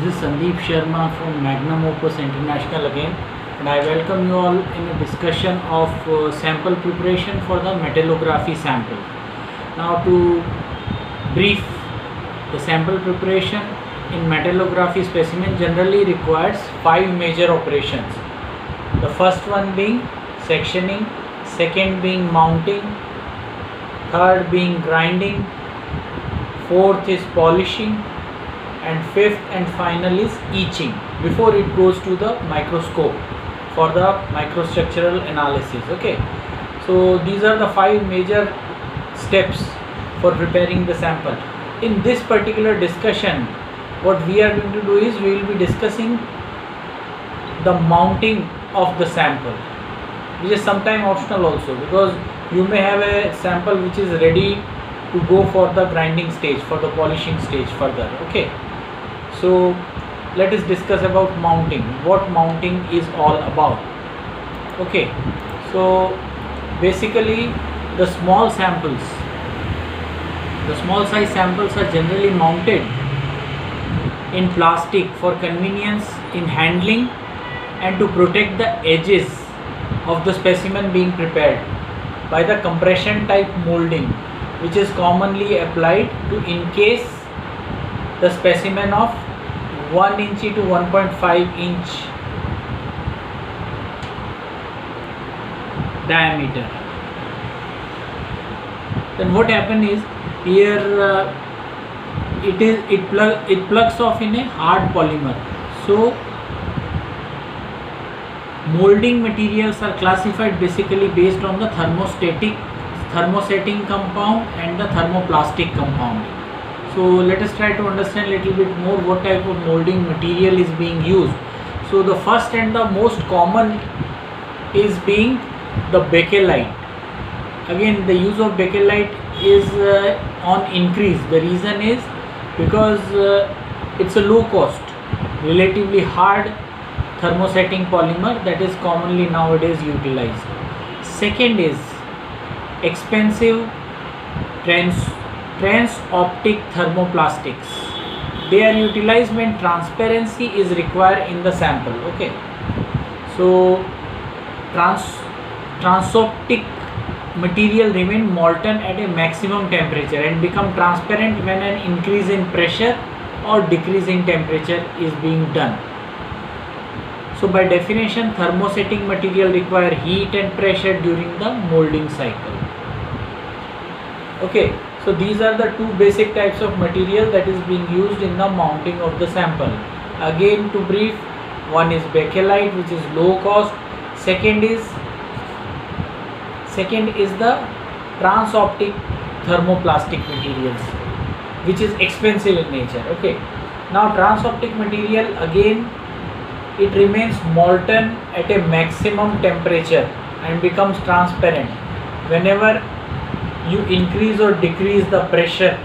This is Sandeep Sharma from Magnum Opus International again, and I welcome you all in a discussion of sample preparation for the metallography sample. Now, to brief, the sample preparation in metallography specimen generally requires 5 major operations. The first one being sectioning, second being mounting, third being grinding, fourth is polishing, and fifth and final is etching before it goes to the microscope for the microstructural analysis. Okay, so these are the 5 major steps for preparing the sample. In this particular discussion, what we are going to do is we will be discussing the mounting of the sample, which is sometime optional also, because you may have a sample which is ready to go for the grinding stage, for the polishing stage further. Okay, so let us discuss about mounting, what mounting is all about. Okay, so basically the small samples, the small size samples are generally mounted in plastic for convenience in handling and to protect the edges of the specimen being prepared by the compression type molding, which is commonly applied to encase the specimen of 1 inch to 1.5 inch diameter. Then what happens is here it plugs off in a hard polymer. So molding materials are classified basically based on the thermosetting compound and the thermoplastic compound. So let us try to understand a little bit more what type of molding material is being used. So the first and the most common is being the bakelite. Again, the use of bakelite is on increase. The reason is because it's a low cost, relatively hard thermosetting polymer that is commonly nowadays utilized. Second is expensive trans-optic thermoplastics. They are utilized when transparency is required in the sample. Okay, so transoptic material remain molten at a maximum temperature and become transparent when an increase in pressure or decrease in temperature is being done. So by definition, thermosetting material require heat and pressure during the molding cycle. Okay, so these are the 2 basic types of material that is being used in the mounting of the sample. Again, to brief, one is bakelite, which is low cost. Second is the transoptic thermoplastic materials, which is expensive in nature. Okay, now transoptic material, again it remains molten at a maximum temperature and becomes transparent whenever you increase or decrease the pressure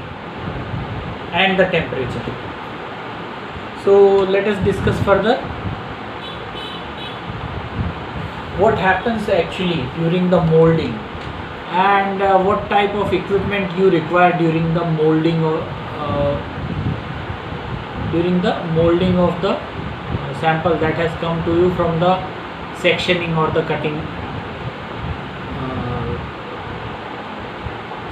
and the temperature. So let us discuss further what happens actually during the molding and what type of equipment you require during the molding or of the sample that has come to you from the sectioning or the cutting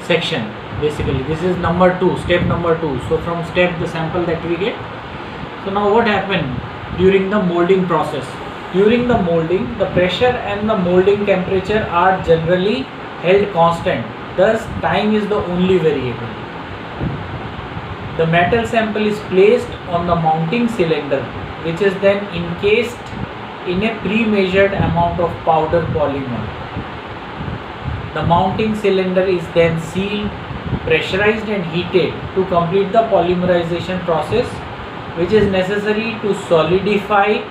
section. Basically this is step number 2. So from step the sample that we get. So now what happened during the molding process? During the molding, the pressure and the molding temperature are generally held constant, thus time is the only variable. The metal sample is placed on the mounting cylinder, which is then encased in a pre-measured amount of powder polymer. The mounting cylinder is then sealed, pressurized and heated to complete the polymerization process, which is necessary to solidify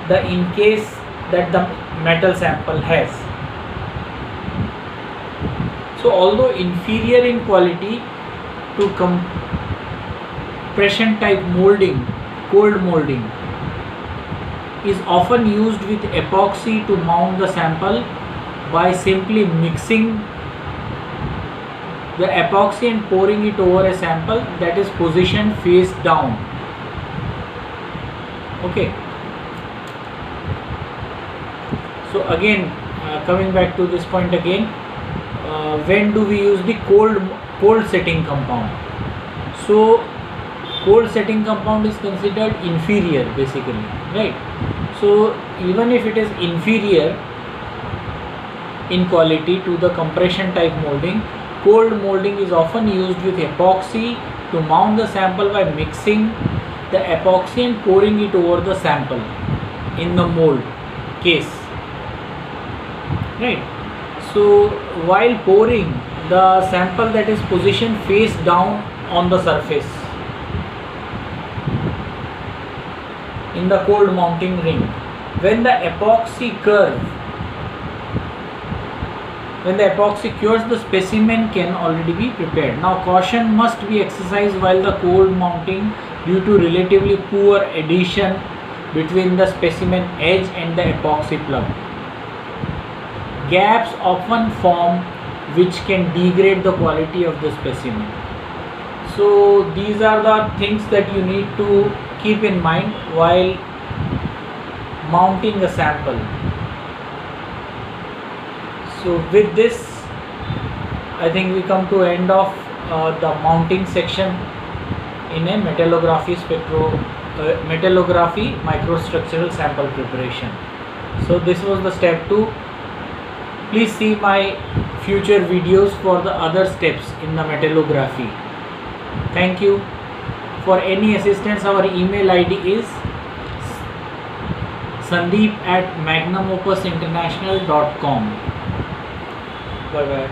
the encase that the metal sample has. So although inferior in quality to compression type molding, cold molding is often used with epoxy to mount the sample by simply mixing the epoxy and pouring it over a sample that is positioned face down. Okay. So again, coming back to this point again, when do we use the cold setting compound? So cold setting compound is considered inferior basically, right? So even if it is inferior in quality to the compression type molding, cold molding is often used with epoxy to mount the sample by mixing the epoxy and pouring it over the sample in the mold case, right? So while pouring, the sample that is positioned face down on the surface in the cold mounting ring. When the epoxy cures, the specimen can already be prepared. Now caution must be exercised while the cold mounting due to relatively poor adhesion between the specimen edge and the epoxy plug. Gaps often form which can degrade the quality of the specimen. So these are the things that you need to keep in mind while mounting a sample. So with this, I think we come to end of the mounting section in a metallography microstructural sample preparation. So this was the step 2. Please see my future videos for the other steps in the metallography. Thank you. For any assistance, our email ID is sandeep@magnumopusinternational.com. Bye bye.